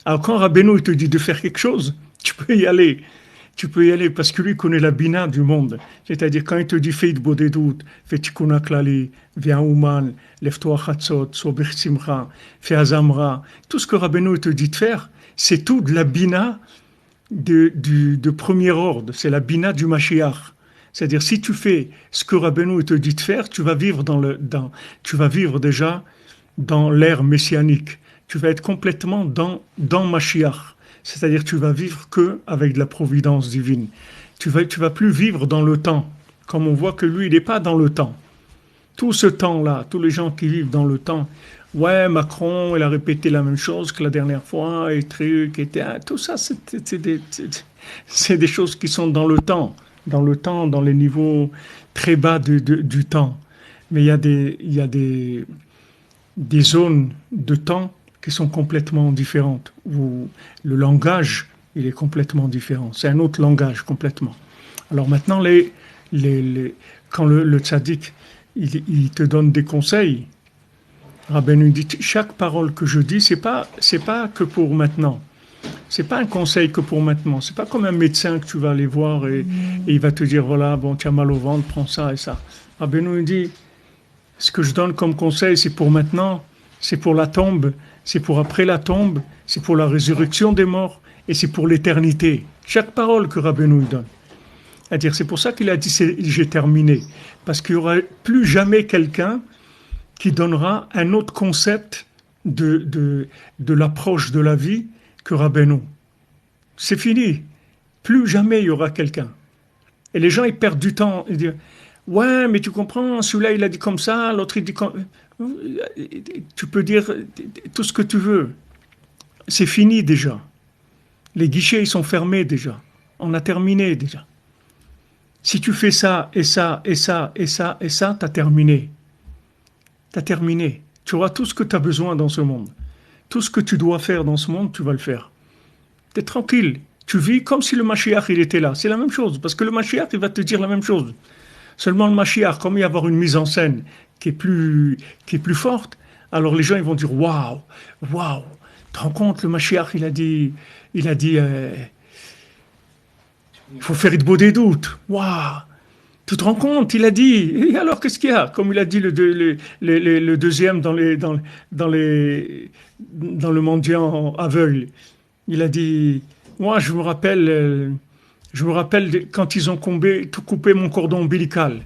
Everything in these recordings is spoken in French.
Alors quand Rabbeinu il te dit de faire quelque chose, tu peux y aller. Tu peux y aller parce que lui connaît la bina du monde. C'est-à-dire quand il te dit fais de doute, fais tikkun klali, viens Ouman, lève-toi à Chatzot, sois Simcha, fais Azamra. Tout ce que Rabbeinu te dit de faire, c'est tout de la bina de premier ordre. C'est la bina du Mashiach. C'est-à-dire si tu fais ce que Rabbeinu te dit de faire, tu vas vivre tu vas vivre déjà dans l'ère messianique. Tu vas être complètement dans Mashiach. C'est-à-dire que tu vas vivre que avec de la providence divine. Tu vas plus vivre dans le temps. Comme on voit que lui, il n'est pas dans le temps. Tout ce temps-là, tous les gens qui vivent dans le temps, ouais, Macron, il a répété la même chose que la dernière fois, et truc, et tout ça, c'est des choses qui sont dans le temps, dans les niveaux très bas du temps. Mais il y a des zones de temps qui sont complètement différentes, où le langage, il est complètement différent. C'est un autre langage complètement. Alors maintenant, quand le tzaddik, il te donne des conseils, Rabbeinu dit, chaque parole que je dis, c'est pas que pour maintenant. C'est pas un conseil que pour maintenant. C'est pas comme un médecin que tu vas aller voir et il va te dire, voilà, bon, tu as mal au ventre, prends ça et ça. Rabbeinu dit, ce que je donne comme conseil, c'est pour maintenant, c'est pour la tombe, c'est pour après la tombe, c'est pour la résurrection des morts et c'est pour l'éternité. Chaque parole que Rabbeinu donne. C'est-à-dire, c'est pour ça qu'il a dit j'ai terminé. Parce qu'il n'y aura plus jamais quelqu'un qui donnera un autre concept de l'approche de la vie que Rabbeinu. C'est fini. Plus jamais il y aura quelqu'un. Et les gens, ils perdent du temps. Ils disent, ouais, mais tu comprends, celui-là, il a dit comme ça, l'autre, il dit comme... Tu peux dire tout ce que tu veux. C'est fini déjà. Les guichets, ils sont fermés déjà. On a terminé déjà. Si tu fais ça, et ça, et ça, et ça, et ça, t'as terminé. T'as terminé. Tu auras tout ce que tu as besoin dans ce monde. Tout ce que tu dois faire dans ce monde, tu vas le faire. T'es tranquille. Tu vis comme si le Mashiach, il était là. C'est la même chose. Parce que le Mashiach, il va te dire la même chose. Seulement le Mashiach, comme il va y avoir une mise en scène qui est plus forte, alors les gens ils vont dire waouh, waouh. Tu te rends compte, le Mashiach, il a dit, il faut faire de beau des doutes. Waouh. Tu te rends compte, il a dit. Et alors qu'est-ce qu'il y a? Comme il a dit le deuxième dans le mendiant aveugle. Il a dit, moi je me rappelle quand ils ont coupé mon cordon ombilical.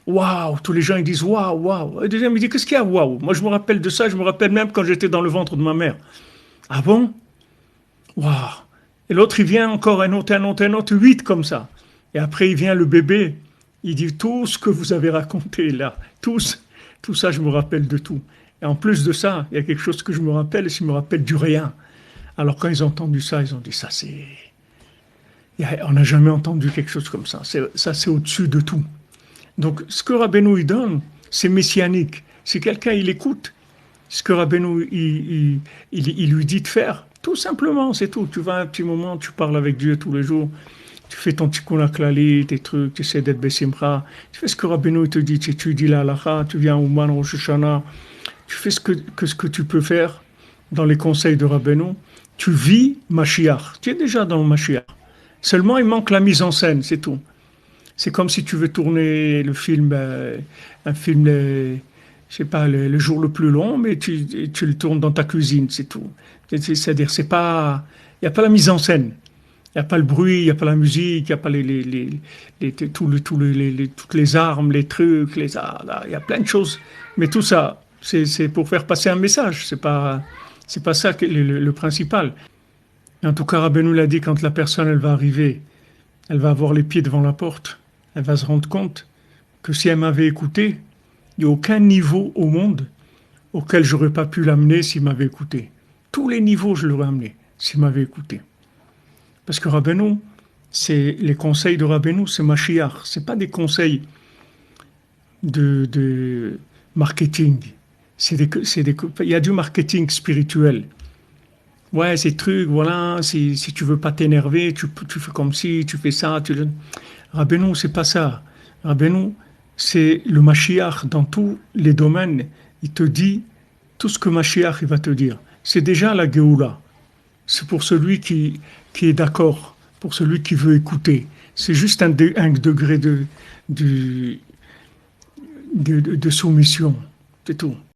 Waouh, tous les gens ils disent waouh, waouh. Et le deuxième il dit qu'est-ce qu'il y a waouh? Moi je me rappelle de ça, je me rappelle même quand j'étais dans le ventre de ma mère. Ah bon? Waouh. Et l'autre il vient encore un autre, 8 comme ça. Et après il vient le bébé, il dit tout ce que vous avez raconté là, tout ça je me rappelle de tout. Et en plus de ça, il y a quelque chose que je me rappelle, je me rappelle du rien. Alors quand ils ont entendu ça, ils ont dit ça c'est... On n'a jamais entendu quelque chose comme ça. Ça c'est au-dessus de tout. Donc, ce que Rabbeinu il donne, c'est messianique. Si quelqu'un il écoute ce que Rabbeinu il lui dit de faire, tout simplement, c'est tout. Tu vas un petit moment, tu parles avec Dieu tous les jours, tu fais ton tikkun klali, tes trucs, tu essaies d'être besimcha, tu fais ce que Rabbeinu te dit, tu étudies la halakha, tu viens au Man Rosh Hashanah, tu fais ce que tu peux faire dans les conseils de Rabbeinu, tu vis Mashiach. Tu es déjà dans le Mashiach. Seulement, il manque la mise en scène, c'est tout. C'est comme si tu veux tourner le film, un film, je sais pas, le jour le plus long, mais tu le tournes dans ta cuisine, c'est tout. C'est-à-dire, il n'y a pas la mise en scène. Il n'y a pas le bruit, il n'y a pas la musique, il n'y a pas toutes les armes, les trucs, il y a plein de choses. Mais tout ça, c'est pour faire passer un message. C'est pas ça le principal. En tout cas, Rabbeinu l'a dit, quand la personne, elle va arriver, elle va avoir les pieds devant la porte, elle va se rendre compte que si elle m'avait écouté, il n'y a aucun niveau au monde auquel j'aurais pas pu l'amener s'il m'avait écouté. Tous les niveaux, je l'aurais amené s'il m'avait écouté. Parce que Rabbeinu, les conseils de Rabbeinu, c'est Mashiach. C'est pas des conseils de marketing. Il y a du marketing spirituel. Ouais, ces trucs, voilà, si tu veux pas t'énerver, tu fais comme si, tu fais ça. Rabbeinu, c'est pas ça. Rabbeinu, c'est le Mashiach dans tous les domaines. Il te dit tout ce que Mashiach il va te dire. C'est déjà la Géoula. c'est pour celui qui est d'accord, pour celui qui veut écouter. C'est juste un degré de soumission, c'est tout.